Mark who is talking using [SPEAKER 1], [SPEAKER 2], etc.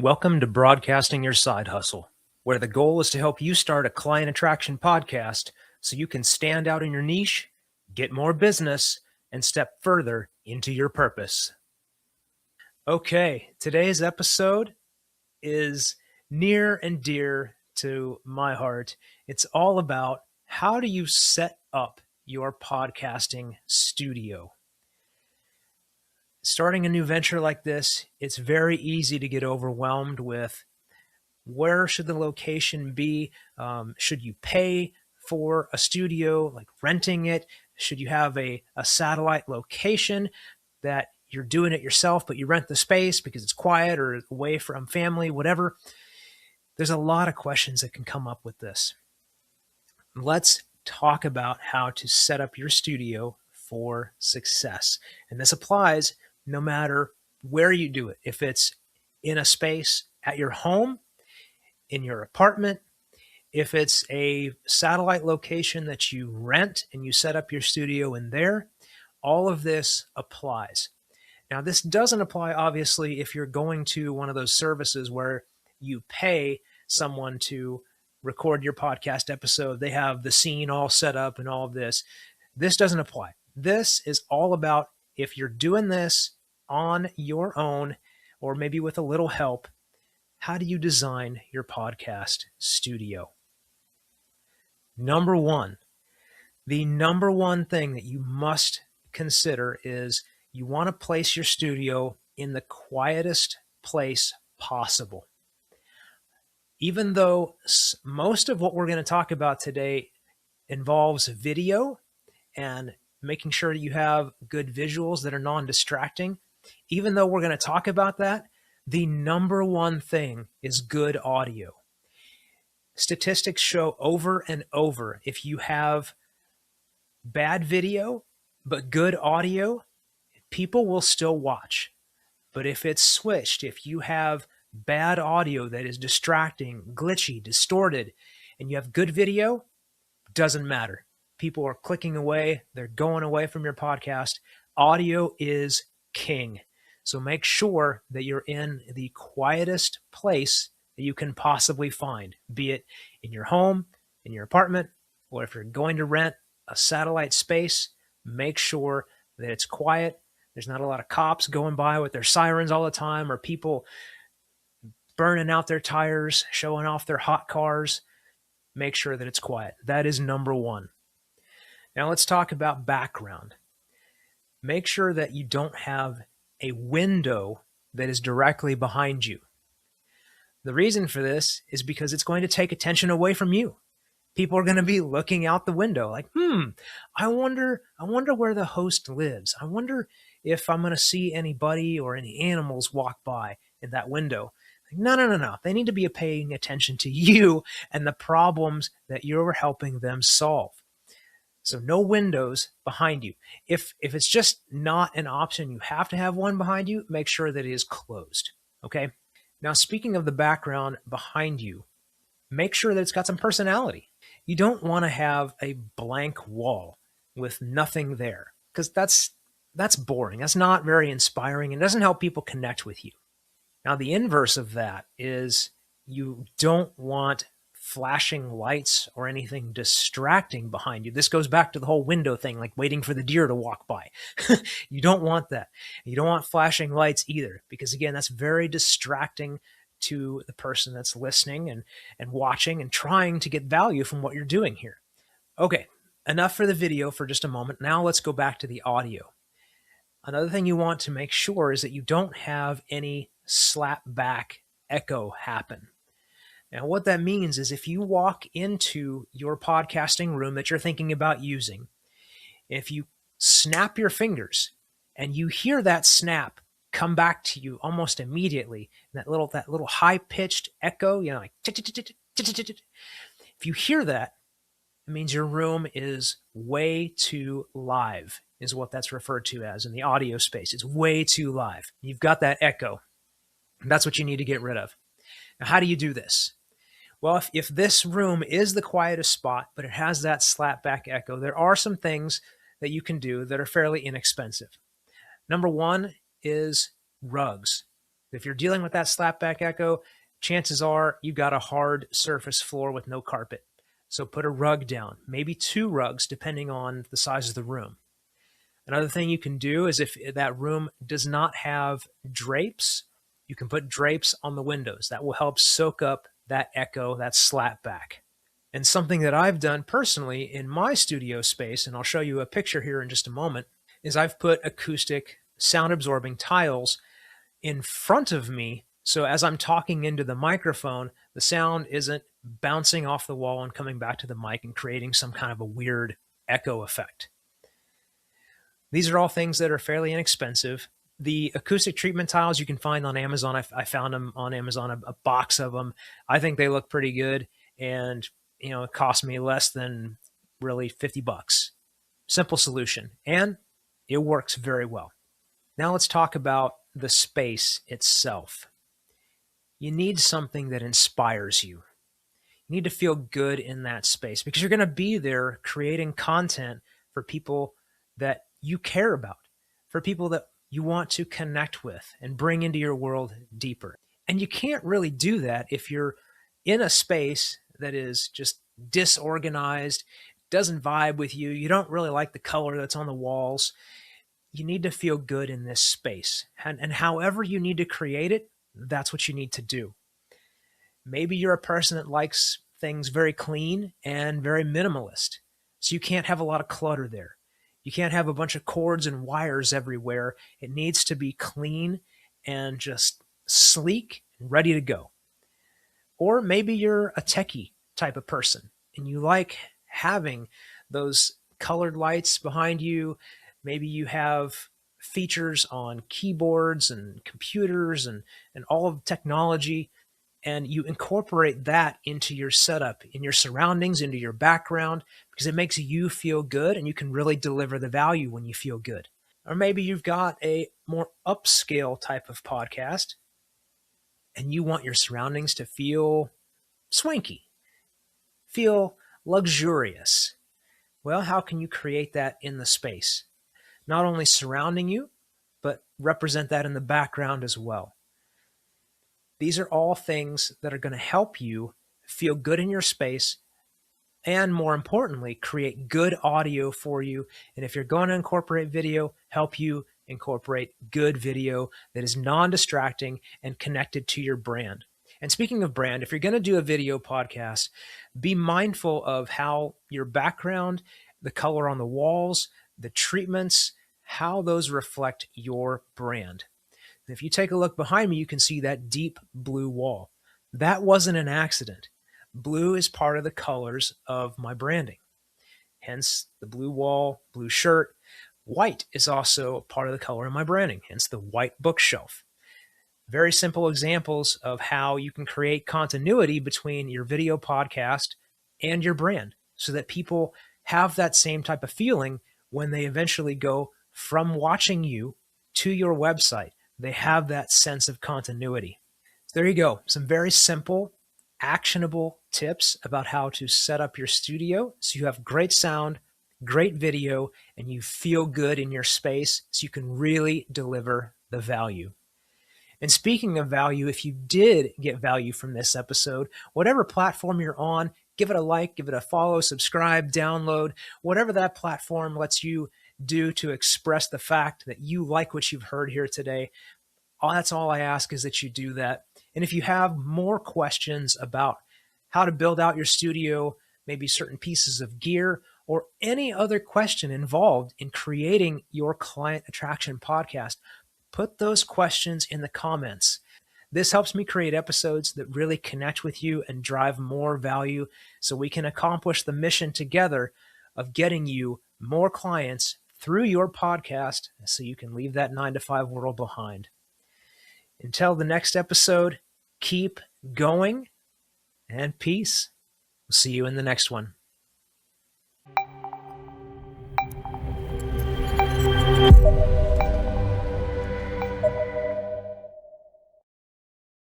[SPEAKER 1] Welcome to Broadcasting Your Side Hustle, where the goal is to help you start a client attraction podcast so you can stand out in your niche, get more business, and step further into your purpose. Okay, today's episode is near and dear to my heart. It's all about how do you set up your podcasting studio. Starting a new venture like this, it's very easy to get overwhelmed with where should the location be? Should you pay for a studio, like renting it? Should you have a satellite location that you're doing it yourself, but you rent the space because it's quiet or away from family, whatever? There's a lot of questions that can come up with this. Let's talk about how to set up your studio for success. And this applies no matter where you do it. If it's in a space at your home, in your apartment, if it's a satellite location that you rent and you set up your studio in there, all of this applies. Now, this doesn't apply, obviously, if you're going to one of those services where you pay someone to record your podcast episode. They have the scene all set up and all of this. This doesn't apply. This is all about if you're doing this on your own or maybe with a little help, how do you design your podcast studio? Number one, the number one thing that you must consider is you want to place your studio in the quietest place possible. Even though most of what we're going to talk about today involves video and making sure that you have good visuals that are non-distracting, even though we're going to talk about that, the number one thing is good audio. Statistics show over and over, if you have bad video but good audio, people will still watch. But if it's switched, if you have bad audio that is distracting, glitchy, distorted, and you have good video, doesn't matter. People are clicking away. They're going away from your podcast. Audio is king. So make sure that you're in the quietest place that you can possibly find, be it in your home, in your apartment, or if you're going to rent a satellite space, make sure that it's quiet. There's not a lot of cops going by with their sirens all the time or people burning out their tires, showing off their hot cars. Make sure that it's quiet. That is number one. Now let's talk about background. Make sure that you don't have a window that is directly behind you. The reason for this is because it's going to take attention away from you. People are going to be looking out the window like, I wonder where the host lives. I wonder if I'm going to see anybody or any animals walk by in that window. Like, no. They need to be paying attention to you and the problems that you're helping them solve. So no windows behind you. If it's just not an option, you have to have one behind you, make sure that it is closed, okay? Now, speaking of the background behind you, make sure that it's got some personality. You don't want to have a blank wall with nothing there because that's boring. That's not very inspiring and doesn't help people connect with you. Now, the inverse of that is you don't want flashing lights or anything distracting behind you. This goes back to the whole window thing, like waiting for the deer to walk by. You don't want that. You don't want flashing lights either, because again, that's very distracting to the person that's listening and watching and trying to get value from what you're doing here. Okay, enough for the video for just a moment. Now let's go back to the audio. Another thing you want to make sure is that you don't have any slapback echo happen. Now, what that means is if you walk into your podcasting room that you're thinking about using, if you snap your fingers and you hear that snap come back to you almost immediately, that little high-pitched echo, like if you hear that, it means your room is way too live, is what that's referred to as in the audio space. It's way too live. You've got that echo. That's what you need to get rid of. Now, how do you do this? Well, if this room is the quietest spot, but it has that slapback echo, there are some things that you can do that are fairly inexpensive. Number one is rugs. If you're dealing with that slapback echo, chances are you've got a hard surface floor with no carpet. So put a rug down, maybe 2 rugs, depending on the size of the room. Another thing you can do is if that room does not have drapes, you can put drapes on the windows. That will help soak up that echo, that slapback. And something that I've done personally in my studio space, and I'll show you a picture here in just a moment, is I've put acoustic sound absorbing tiles in front of me. So as I'm talking into the microphone, the sound isn't bouncing off the wall and coming back to the mic and creating some kind of a weird echo effect. These are all things that are fairly inexpensive. The acoustic treatment tiles you can find on Amazon. I found them on Amazon, a box of them. I think they look pretty good. And, it cost me less than really $50. Simple solution. And it works very well. Now let's talk about the space itself. You need something that inspires you. You need to feel good in that space because you're going to be there creating content for people that you care about, for people that you want to connect with and bring into your world deeper. And you can't really do that if you're in a space that is just disorganized, doesn't vibe with you, you don't really like the color that's on the walls. You need to feel good in this space. And however you need to create it, that's what you need to do. Maybe you're a person that likes things very clean and very minimalist. So you can't have a lot of clutter there. You can't have a bunch of cords and wires everywhere. It needs to be clean and just sleek and ready to go. Or maybe you're a techie type of person and you like having those colored lights behind you. Maybe you have features on keyboards and computers and all of technology, and you incorporate that into your setup, in your surroundings, into your background, because it makes you feel good and you can really deliver the value when you feel good. Or maybe you've got a more upscale type of podcast and you want your surroundings to feel swanky, feel luxurious. Well, how can you create that in the space? Not only surrounding you, but represent that in the background as well. These are all things that are going to help you feel good in your space and, more importantly, create good audio for you. And if you're going to incorporate video, help you incorporate good video that is non-distracting and connected to your brand. And speaking of brand, if you're going to do a video podcast, be mindful of how your background, the color on the walls, the treatments, how those reflect your brand. If you take a look behind me, you can see that deep blue wall. That wasn't an accident. Blue is part of the colors of my branding. Hence the blue wall, blue shirt. White is also part of the color of my branding. Hence the white bookshelf. Very simple examples of how you can create continuity between your video podcast and your brand so that people have that same type of feeling when they eventually go from watching you to your website. They have that sense of continuity. So there you go. Some very simple, actionable tips about how to set up your studio so you have great sound, great video, and you feel good in your space so you can really deliver the value. And speaking of value, if you did get value from this episode, whatever platform you're on, give it a like, give it a follow, subscribe, download, whatever that platform lets you do to express the fact that you like what you've heard here today. That's all I ask is that you do that. And if you have more questions about how to build out your studio, maybe certain pieces of gear, or any other question involved in creating your client attraction podcast, put those questions in the comments. This helps me create episodes that really connect with you and drive more value so we can accomplish the mission together of getting you more clients through your podcast so you can leave that 9-to-5 world behind. Until the next episode, keep going and peace. We'll see you in the next one.